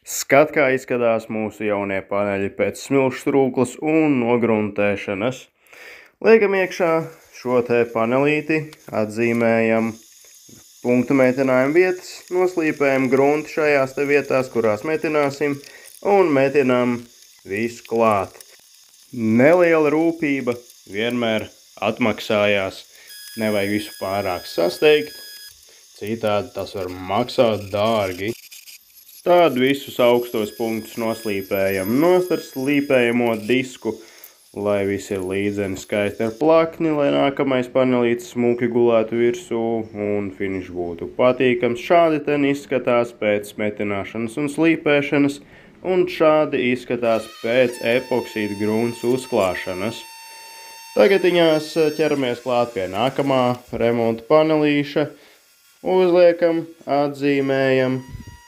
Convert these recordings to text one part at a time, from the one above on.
Skat, kā izskatās mūsu jaunie paneļi pēc smilšu trūklas un nogruntēšanas. Liekam iekšā šo te panelīti, atzīmējam punktu mētinājumu vietas, noslīpējam grunti šajās te vietās, kurās mētināsim, un mētinām visu klāt. Neliela rūpība vienmēr atmaksājās, nevajag visu pārāk sasteigt, citādi tas var maksāt dārgi. Tad visus augstos punktus noslīpējam nost ar slīpējamo disku, lai viss ir līdzeni skaisti ar plakni, lai nākamais panelītis smuki gulētu virsū un finišs būtu patīkams. Šādi ten izskatās pēc metināšanas un slīpēšanas, un šādi izskatās pēc epoksīda grunts uzklāšanas. Tagad ķeramies klāt pie nākamā remonta panelīša, uzliekam, atzīmējam,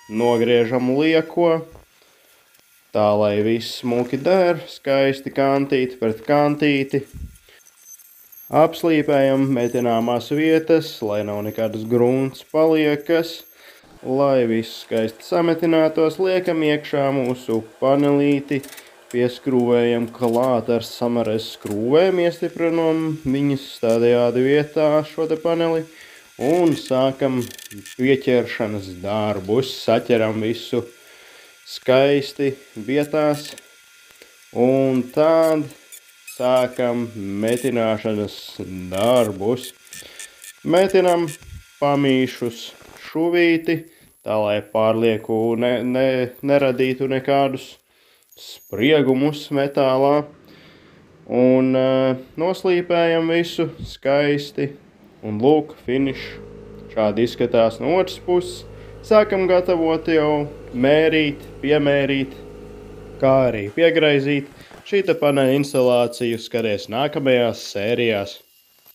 nogriežam lieko, tā lai viss smuki der, skaisti kantīti pret kantīti. Apslīpējam metināmās vietas, lai nav nekādas grunts paliekas, lai viss skaisti sametinātos, liekam iekšā mūsu panelīti, pieskrūvējam klāt ar samares skrūvēm, iestiprinam viņas tādējādi vietā šo te paneli. Un sākam pieķeršanas darbus, saķeram visu skaisti vietās, un tad sākam metināšanas darbus. Metinam pamīšus šuvīti, tā lai pārlieku neradītu nekādus spriegumus metālā, un noslīpējam visu skaisti. Un lūk, finišs. Šādi izskatās no otras puses. Sākam gatavot jau mērīt, piemērīt, kā arī piegraizīt. Šīta paneļa instalāciju skaties nākamajās sērijās.